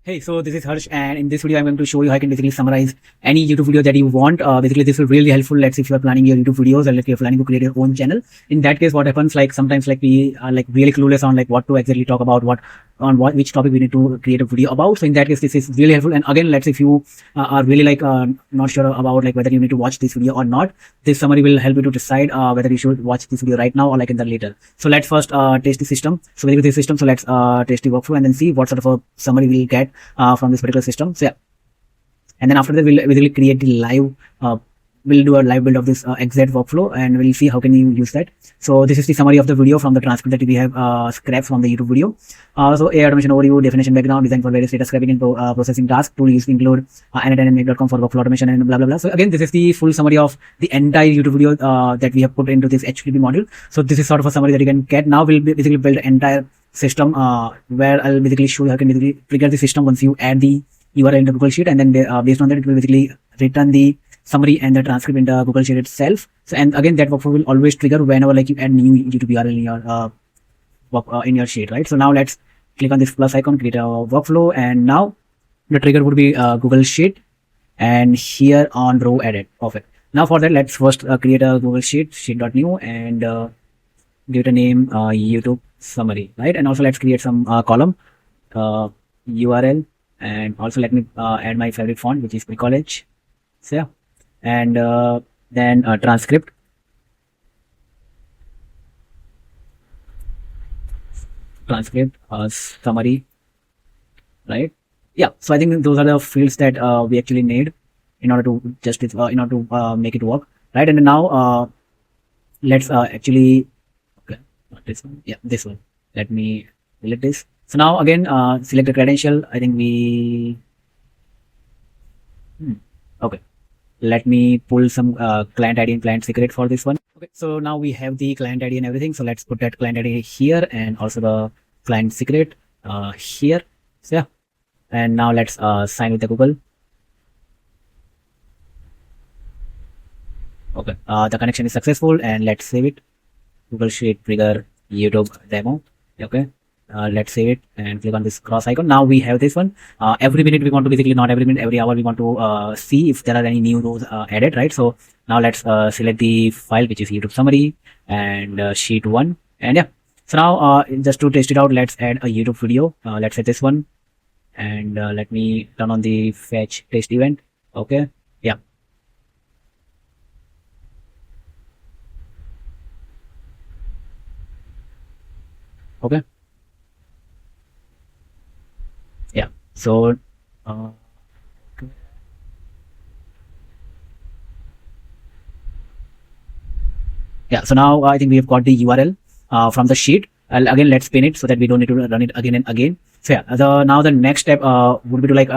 Hey, so this is Harsh, and in this video, I'm going to show you how you can basically summarize any YouTube video that you want. Basically, this will really helpful. Let's say if you are planning your YouTube videos, or if you're planning to create your own channel. In that case, what happens, like sometimes like we are like really clueless on like what to exactly talk about, which topic we need to create a video about. So in that case, this is really helpful. And again, let's say if you are really like not sure about like whether you need to watch this video or not, this summary will help you to decide whether you should watch this video right now or like in the later. So let's first test the system. So with the system, so let's test the workflow and then see what sort of a summary we'll get from this particular system. So yeah, and then after that we'll basically create the live we'll do a live build of this exact workflow, and we'll see how can you use that. So this is the summary of the video from the transcript that we have scrapped from the YouTube video. So AI automation overview, definition, background, design for various data scraping and processing tasks. Tool used include n8n for workflow automation and blah blah blah. So again, this is the full summary of the entire YouTube video that we have put into this HTTP module. So this is sort of a summary that you can get. Now we'll basically build the entire system where I'll basically show you how you can basically trigger the system once you add the URL in the Google Sheet, and then based on that it will basically return the summary and the transcript in the Google Sheet itself. So and again, that workflow will always trigger whenever like you add new YouTube URL in your sheet, right? So now let's click on this plus icon, create a workflow, and now the trigger would be Google Sheet, and here on row edit. Perfect. Now for that, let's first create a Google Sheet, sheet.new, and give it a name YouTube summary, right? And also let's create some column URL, and also let me add my favorite font, which is pre-college. So yeah, and then transcript, summary, right? Yeah, so I think those are the fields that we actually need in order to just in order to make it work, right? And now let's actually, okay, not this one, yeah, this one. Let me delete this. So now again, select the credential. I think we okay, let me pull some client ID and client secret for this one. Okay, so now we have the client ID and everything, so let's put that client ID here and also the client secret here. So yeah, and now let's sign with the Google. Okay, the connection is successful, and let's save it. Google Sheet trigger YouTube demo. Okay, let's save it and click on this cross icon. Now we have this one. Every minute we want to basically, not every minute, every hour we want to see if there are any new rows added, right? So now let's select the file, which is YouTube summary and sheet 1, and yeah. So now just to test it out, let's add a YouTube video. Let's set this one, and let me turn on the fetch test event. Okay, yeah. Okay. Yeah, so yeah, so now I think we have got the URL from the sheet. Again, let's pin it so that we don't need to run it again and again. So yeah, now the next step would be to like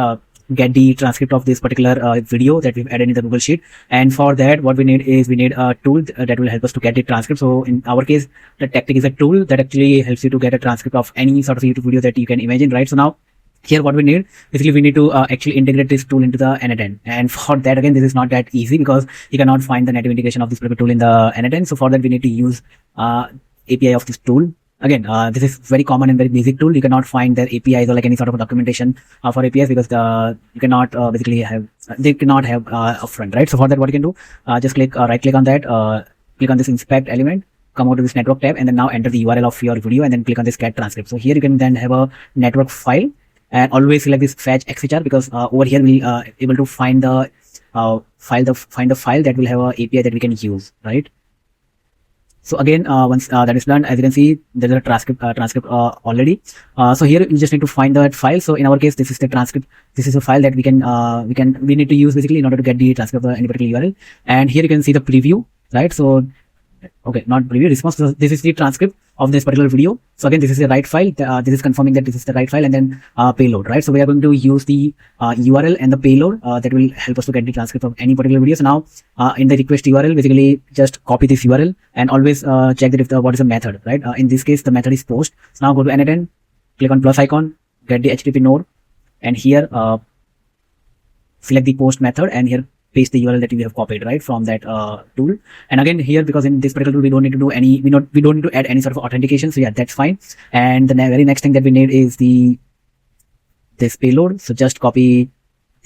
get the transcript of this particular video that we've added in the Google Sheet. And for that, what we need is we need a tool that will help us to get the transcript. So in our case, the Tactic is a tool that actually helps you to get a transcript of any sort of YouTube video that you can imagine, right? So now here what we need, basically we need to actually integrate this tool into the n8n, and for that, again, this is not that easy because you cannot find the native integration of this particular tool in the n8n. So for that we need to use API of this tool. Again, this is very common and very basic tool. You cannot find their APIs or like any sort of documentation for APIs because you cannot basically have, they cannot have upfront, right? So for that, what you can do, just click right click on that, click on this inspect element, come over to this network tab, and then now enter the URL of your video, and then click on this get transcript. So here you can then have a network file, and always select this fetch XHR because over here we'll able to find the file that will have a API that we can use, right? So again, once that is done, as you can see, there is a transcript already. So here you just need to find that file. So in our case, this is the transcript. This is a file that we need to use basically in order to get the transcript of any particular URL. And here you can see the preview, right? So okay, not preview, response. So this is the transcript of this particular video. So again, this is the right file. This is confirming that this is the right file, and then payload, right? So we are going to use the URL and the payload that will help us to get the transcript of any particular video. So now in the request URL, basically just copy this URL and always check that if what is the method, right? In this case, the method is post. So now go to n8n, click on plus icon, get the HTTP node, and here select the post method, and here paste the URL that we have copied, right, from that tool. And again, here, because in this particular tool we don't need to do any, we don't need to add any sort of authentication. So yeah, that's fine. And the very next thing that we need is this payload. So just copy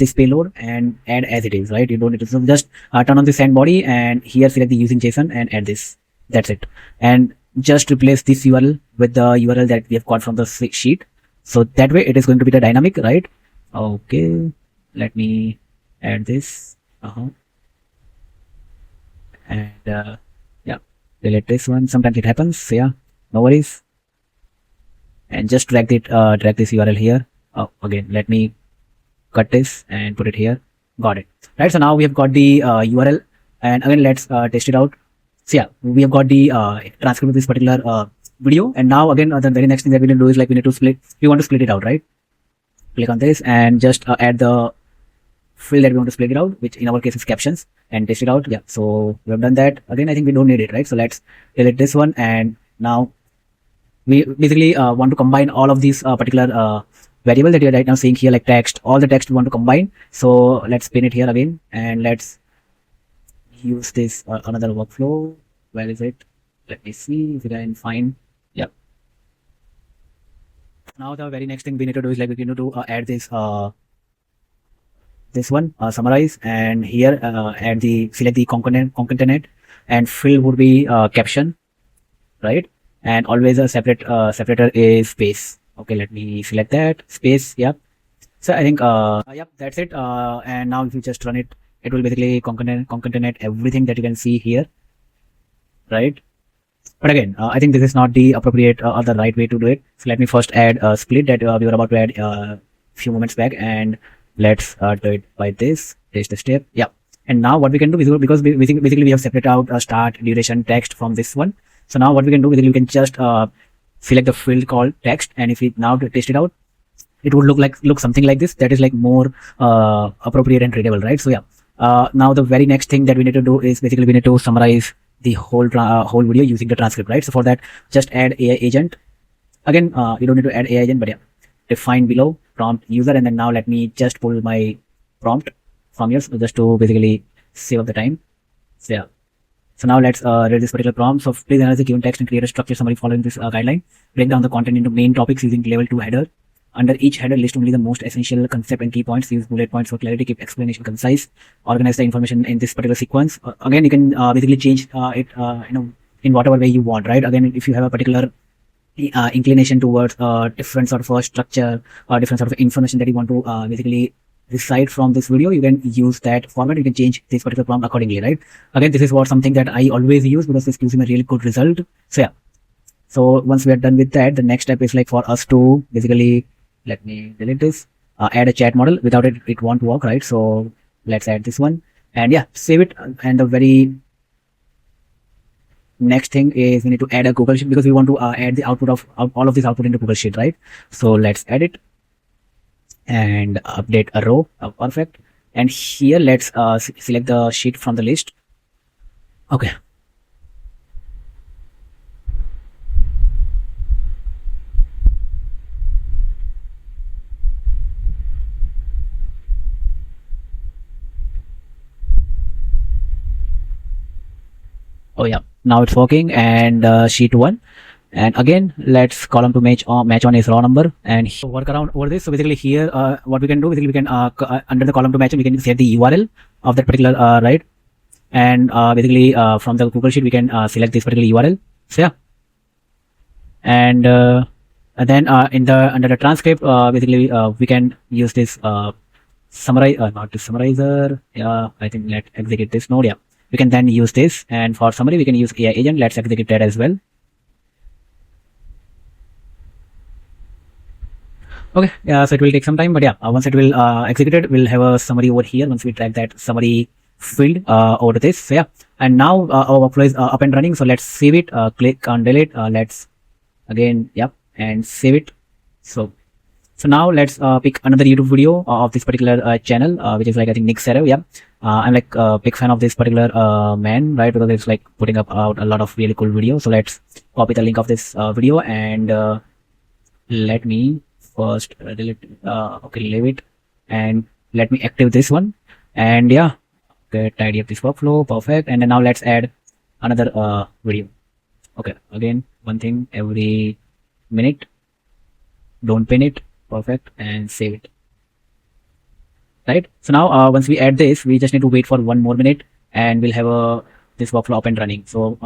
this payload and add as it is, right? You don't need to, so just turn on the send body and here select the using JSON and add this. That's it. And just replace this URL with the URL that we have got from the sheet. So that way it is going to be the dynamic, right? Okay, let me add this. And yeah, delete this one. Sometimes it happens. So yeah, no worries. And just drag this URL here. Again, let me cut this and put it here. Got it. Right. So now we have got the URL, and again let's test it out. So yeah, we have got the transcript of this particular video, and now again the very next thing that we need to do is like we need to split. We want to split it out, right? Click on this and just add the field that we want to split it out, which in our case is captions, and test it out. Yeah, so we have done that. Again, I think we don't need it, right? So let's delete this one, and now we basically want to combine all of these particular variable that you're right now seeing here, like text, all the text we want to combine. So let's pin it here again, and let's use this another workflow. Where is it? Let me see if I can find. Yeah. Now the very next thing we need to do is like we need to add this this one summarize, and here add the select the concatenate, and fill would be caption, right? And always a separator is space. Okay, let me select that space. Yep. So I think yep, that's it. And now if you just run it, it will basically concatenate everything that you can see here, right? But again, I think this is not the appropriate or the right way to do it. So let me first add a split that we were about to add a few moments back, and let's do it by this. Taste the step. Yeah. And now what we can do is, because basically we have separated out start, duration, text from this one. So now what we can do, basically we can just select the field called text, and if we now test it out, it would look something like this. That is like more appropriate and readable, right? So yeah. Now the very next thing that we need to do is basically we need to summarize the whole video using the transcript, right? So for that, just add AI agent. Again, you don't need to add AI agent, but yeah, define below prompt user, and then now let me just pull my prompt from here, so just to basically save up the time. So yeah. So now let's read this particular prompt. So please analyze the given text and create a structure summary following this guideline. Break down the content into main topics using level 2 header. Under each header, list only the most essential concept and key points. Use bullet points for clarity. Keep explanation concise. Organize the information in this particular sequence. Again, you can basically change it, in whatever way you want, right? Again, if you have a particular inclination towards different sort of a structure or different sort of information that you want to basically recite from this video, you can use that format. You can change this particular prompt accordingly, right? Again, this is something that I always use because this gives me a really good result. So yeah. So once we are done with that, the next step is like for us to basically, let me delete this, add a chat model. Without it, it won't work, right? So let's add this one, and yeah, save it. And the very next thing is we need to add a Google Sheet, because we want to add the output of all of this output into Google Sheet, right? So let's add it and update a row. Perfect. And here let's select the sheet from the list. Okay. Oh yeah, now it's working. And sheet 1, and again let's column to match on is raw number, and work around over this. So basically here what we can do, basically we can under the column to match, we can set the URL of that particular right, and basically from the Google Sheet we can select this particular URL. So yeah, and then under the transcript basically we can use this summarize, not this summarizer. Yeah, I think let's execute this node. Yeah, we can then use this, and for summary we can use AI agent. Let's execute that as well. Okay, yeah, so it will take some time, but yeah, once it will executed, we'll have a summary over here once we drag that summary field over to this. So yeah, and now our workflow is up and running. So let's save it, click on delete, let's again, yep, and save it. So now let's pick another YouTube video of this particular channel, which is like, I think, Nick Serra. Yeah, I'm like a big fan of this particular man, right? Because it's like putting up out a lot of really cool videos. So let's copy the link of this video, and let me first delete, okay, leave it, and let me active this one, and yeah, okay, tidy up this workflow. Perfect. And then now let's add another video. Okay, again, one thing every minute, don't pin it. Perfect, and save it. right? So now once we add this, we just need to wait for 1 more minute and we'll have this workflow up and running. So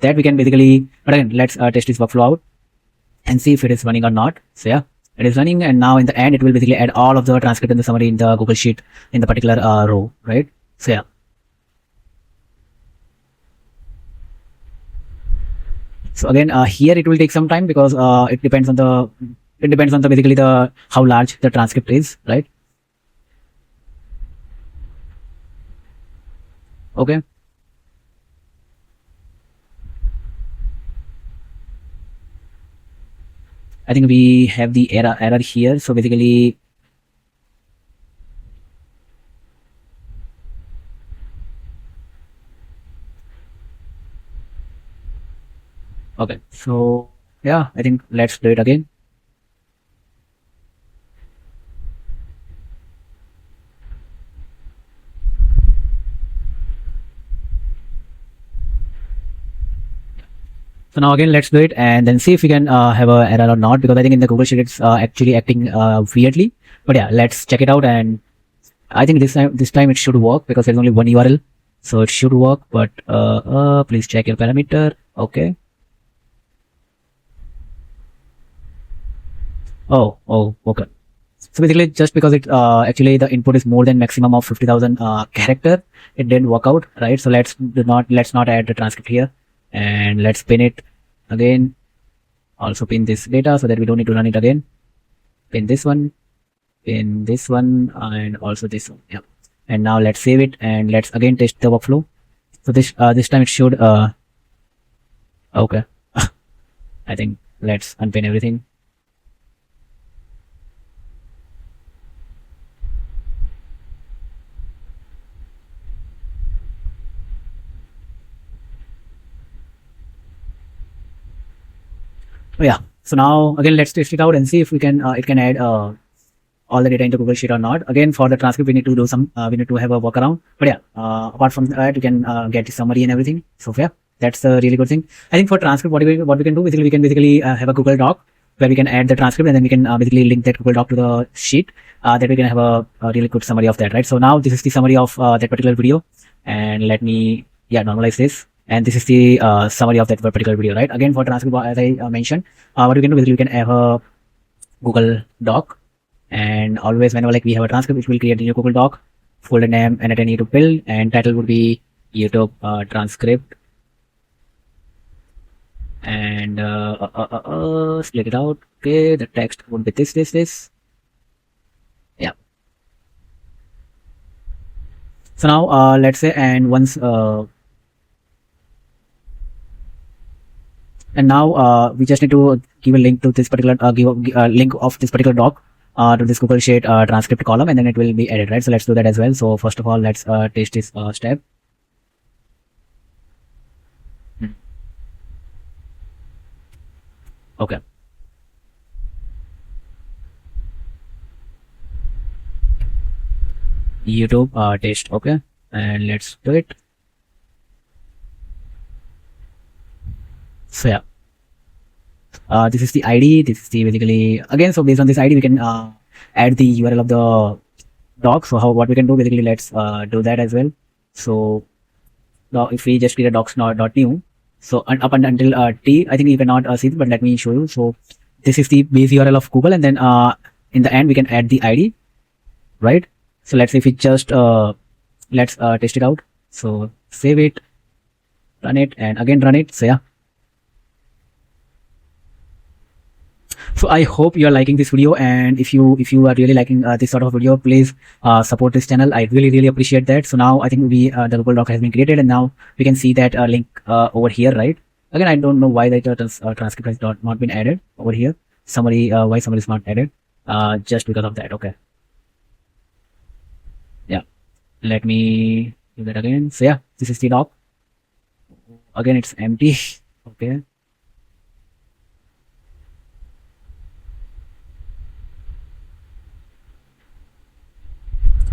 that we can basically, but again, let's test this workflow out and see if it is running or not. So yeah, it is running, and now in the end it will basically add all of the transcript and the summary in the Google Sheet in the particular row, right? So yeah. So again, here it will take some time because it depends on the basically the how large the transcript is, right? Okay. I think we have the error here. So basically, okay. So yeah, I think let's do it again. So now again, let's do it and then see if we can have a error or not, because I think in the Google Sheet it's actually acting weirdly. But yeah, let's check it out, and I think this time it should work because there's only one URL, so it should work. But please check your parameter. Okay. Oh, okay. So basically, just because it actually the input is more than maximum of 50,000 character, it didn't work out, right? So let's not add the transcript here, and let's pin it again. Also pin this data so that we don't need to run it again. Pin this one, and also this one. Yeah. And now let's save it and let's again test the workflow. So this time it should okay. I think let's unpin everything. Oh yeah. So now again, let's test it out and see if we can it can add all the data into Google Sheet or not. Again, for the transcript, we need to do some we need to have a workaround. But yeah, apart from that, you can get the summary and everything. So yeah, that's a really good thing. I think for transcript, what we can do basically, we can basically have a Google Doc where we can add the transcript, and then we can basically link that Google Doc to the sheet that we can have a really good summary of that, right? So now this is the summary of that particular video, and let me normalize this. And this is the summary of that particular video, right? Again, for transcript, as I mentioned, what we can do basically, we can have a Google Doc, and always whenever like we have a transcript, it will create a new Google Doc, folder name n8n YouTube build, and title would be YouTube transcript, and split it out. Okay, the text would be this. Yeah. So now let's say, and once and now we just need to give a link to this particular give a link of this particular doc to this Google Sheet transcript column, and then it will be added, right? So let's do that as well. So first of all, let's test this step. Okay. YouTube test. Okay, and let's do it. So yeah, this is the ID. This is the basically again. So based on this ID, we can add the URL of the doc. So what we can do basically, let's do that as well. So now if we just create a docs.new, so up until T, I think you cannot see it, but let me show you. So this is the base URL of Google, and then in the end we can add the ID, right? So let's say if we just let's test it out. So save it, run it, and again run it. So yeah. So I hope you are liking this video, and if you are really liking this sort of video, please support this channel. I really appreciate that. So now I think we the Google Doc has been created, and now we can see that link over here, right? Again, I don't know why that transcript has not been added over here. Summary, why summary is not added? Just because of that. Okay. Yeah. Let me do that again. So yeah, this is the doc. Again, it's empty. Okay.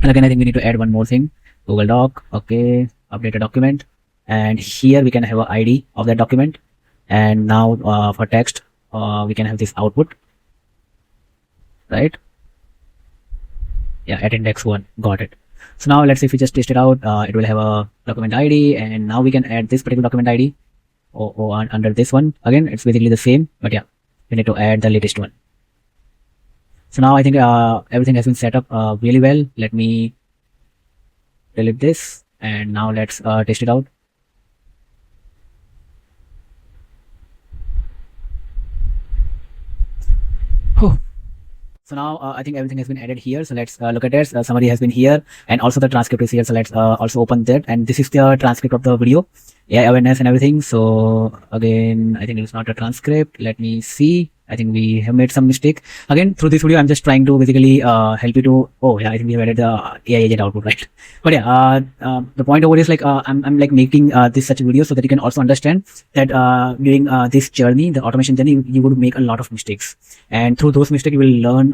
And again, I think we need to add one more thing. Google Doc. Okay. Update a document. And here we can have an ID of that document. And now for text, we can have this output. Right. Yeah, at index 1. Got it. So now let's say if we just test it out, it will have a document ID, and now we can add this particular document ID under this one. Again, it's basically the same, but yeah, we need to add the latest one. So now I think everything has been set up really well. Let me delete this, and now let's test it out. Whew. So now I think everything has been added here. So let's look at it. Summary has been here, and also the transcript is here. So let's also open that. And this is the transcript of the video. Yeah, awareness and everything. So again, I think it's not a transcript. Let me see. I think we have made some mistake. Again, through this video, I'm just trying to basically help you to. Oh yeah, I think we have added the AI agent output, right? But yeah, the point over is like I'm like making this such a video so that you can also understand that during this journey, the automation journey, you would make a lot of mistakes, and through those mistakes, you will learn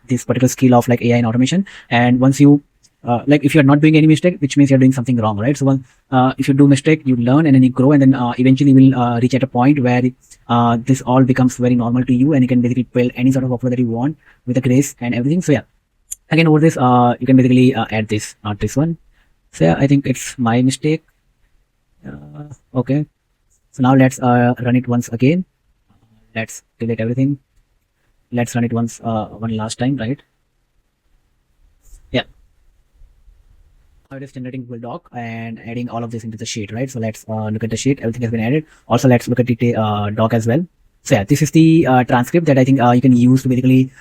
this particular skill of like AI and automation. And once you like if you're not doing any mistake, which means you're doing something wrong, right? So if you do mistake, you learn and then you grow, and then eventually you will reach at a point where this all becomes very normal to you, and you can basically build any sort of workflow that you want with a grace and everything. So yeah, again over this you can basically add this, not this one. So yeah, I think it's my mistake. Okay, so now let's run it once again. Let's delete everything. Let's run it once one last time, right? Yeah, now it is generating Google Doc and adding all of this into the sheet, right? So let's look at the sheet. Everything has been added. Also, let's look at the doc as well. So yeah, this is the transcript that I think you can use to basically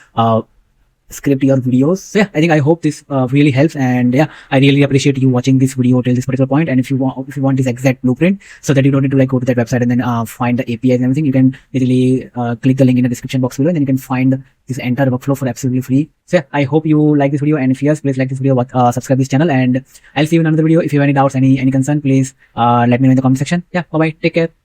script your videos. So yeah, I hope this really helps, and yeah, I really appreciate you watching this video till this particular point. And if you want this exact blueprint so that you don't need to like go to that website and then find the APIs and everything, you can basically click the link in the description box below, and then you can find this entire workflow for absolutely free. So yeah, I hope you like this video, and if yes, please like this video, subscribe this channel, and I'll see you in another video. If you have any doubts, any concern, please let me know in the comment section. Yeah, bye bye, take care.